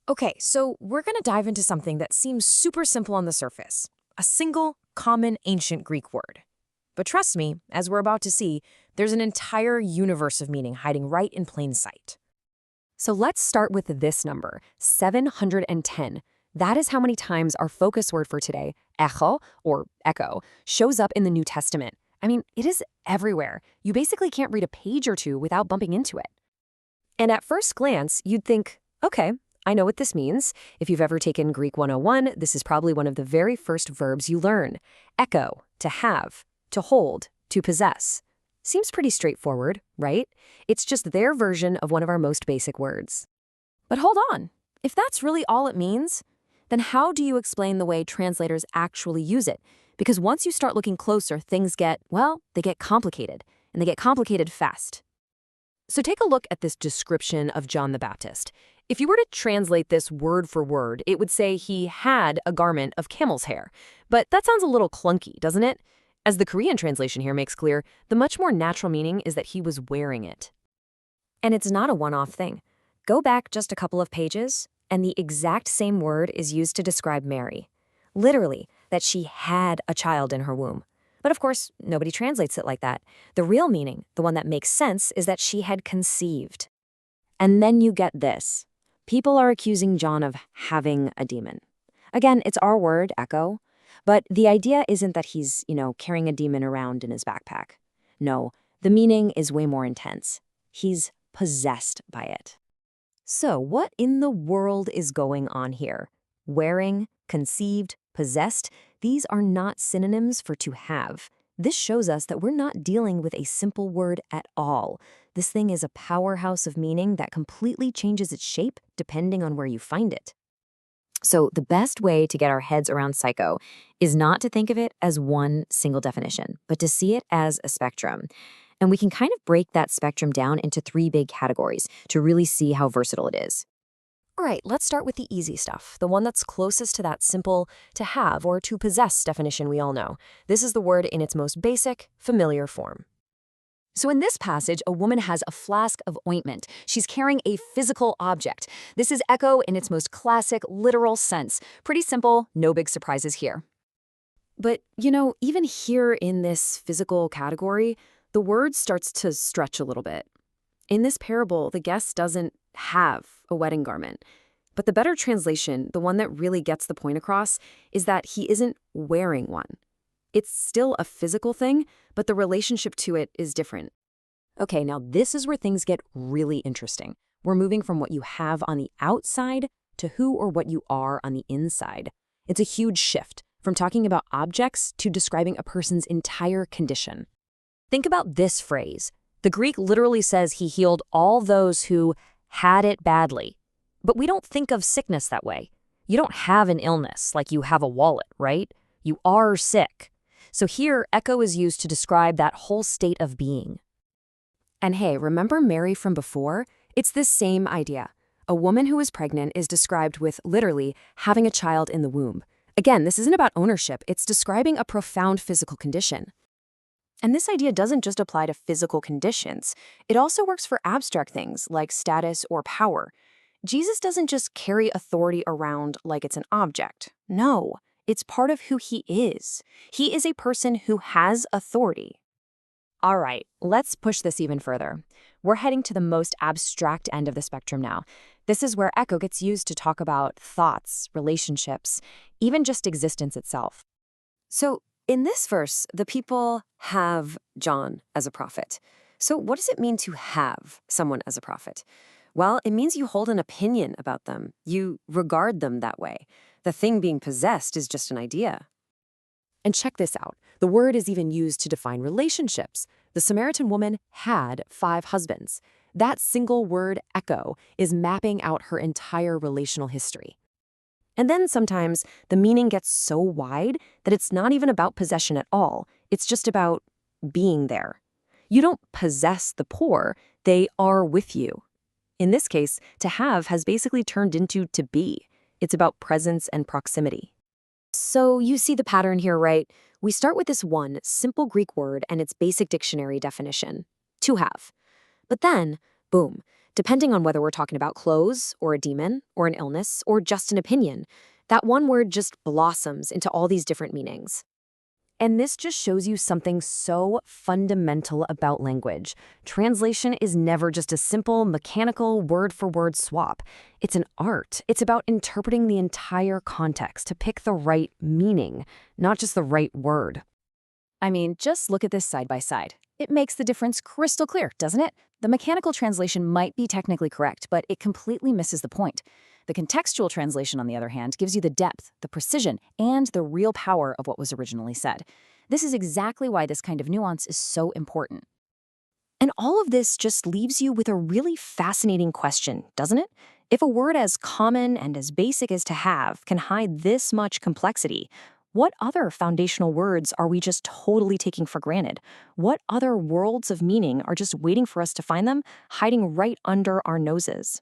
Okay, so we're going to dive into something that seems super simple on the surface. A single, common ancient Greek word. But trust me, as we're about to see, there's an entire universe of meaning hiding right in plain sight. So let's start with this number, 710. That is how many times our focus word for today, echō, or echo, shows up in the New Testament. I mean, it is everywhere. You basically can't read a page or two without bumping into it. And at first glance, you'd think, okay, I know what this means. If you've ever taken Greek 101, this is probably one of the very first verbs you learn. Echō, to have, to hold, to possess. Seems pretty straightforward, right? It's just their version of one of our most basic words. But hold on. If that's really all it means, then how do you explain the way translators actually use it? Because once you start looking closer, things get, well, they get complicated, and they get complicated fast. So take a look at this description of John the Baptist. If you were to translate this word for word, it would say he had a garment of camel's hair. But that sounds a little clunky, doesn't it? As the Korean translation here makes clear, the much more natural meaning is that he was wearing it. And it's not a one-off thing. Go back just a couple of pages, and the exact same word is used to describe Mary. Literally, that she had a child in her womb. But of course, nobody translates it like that. The real meaning, the one that makes sense, is that she had conceived. And then you get this. People are accusing John of having a demon. Again, it's our word, echō. But the idea isn't that he's, carrying a demon around in his backpack. No, the meaning is way more intense. He's possessed by it. So what in the world is going on here? Wearing, conceived, possessed, these are not synonyms for to have. This shows us that we're not dealing with a simple word at all. This thing is a powerhouse of meaning that completely changes its shape depending on where you find it. So the best way to get our heads around psycho is not to think of it as one single definition, but to see it as a spectrum. And we can kind of break that spectrum down into three big categories to really see how versatile it is. All right, let's start with the easy stuff, the one that's closest to that simple to have or to possess definition we all know. This is the word in its most basic, familiar form. So in this passage, a woman has a flask of ointment. She's carrying a physical object. This is echō in its most classic, literal sense. Pretty simple, no big surprises here. But, even here in this physical category, the word starts to stretch a little bit. In this parable, the guest doesn't have a wedding garment. But the better translation, the one that really gets the point across, is that he isn't wearing one. It's still a physical thing, but the relationship to it is different. Okay, now this is where things get really interesting. We're moving from what you have on the outside to who or what you are on the inside. It's a huge shift from talking about objects to describing a person's entire condition. Think about this phrase. The Greek literally says he healed all those who had it badly. But we don't think of sickness that way. You don't have an illness like you have a wallet, right? You are sick. So here, echō is used to describe that whole state of being. And hey, remember Mary from before? It's this same idea. A woman who is pregnant is described with literally having a child in the womb. Again, this isn't about ownership. It's describing a profound physical condition. And this idea doesn't just apply to physical conditions. It also works for abstract things like status or power. Jesus doesn't just carry authority around like it's an object. No, it's part of who he is. He is a person who has authority. All right, let's push this even further. We're heading to the most abstract end of the spectrum now. This is where echō gets used to talk about thoughts, relationships, even just existence itself. So in this verse, the people have John as a prophet. So what does it mean to have someone as a prophet? Well, it means you hold an opinion about them. You regard them that way. The thing being possessed is just an idea. And check this out. The word is even used to define relationships. The Samaritan woman had 5 husbands. That single word, echō, is mapping out her entire relational history. And then sometimes the meaning gets so wide that it's not even about possession at all. It's just about being there. You don't possess the poor, they are with you. In this case, to have has basically turned into to be. It's about presence and proximity. So you see the pattern here, right? We start with this one simple Greek word and its basic dictionary definition, to have. But then, boom, Depending on whether we're talking about clothes, or a demon, or an illness, or just an opinion, that one word just blossoms into all these different meanings. And this just shows you something so fundamental about language. Translation is never just a simple, mechanical, word-for-word swap. It's an art. It's about interpreting the entire context to pick the right meaning, not just the right word. I mean, just look at this side by side. It makes the difference crystal clear, doesn't it? The mechanical translation might be technically correct, but it completely misses the point. The contextual translation, on the other hand, gives you the depth, the precision, and the real power of what was originally said. This is exactly why this kind of nuance is so important. And all of this just leaves you with a really fascinating question, doesn't it? If a word as common and as basic as to have can hide this much complexity, what other foundational words are we just totally taking for granted? What other worlds of meaning are just waiting for us to find them, hiding right under our noses?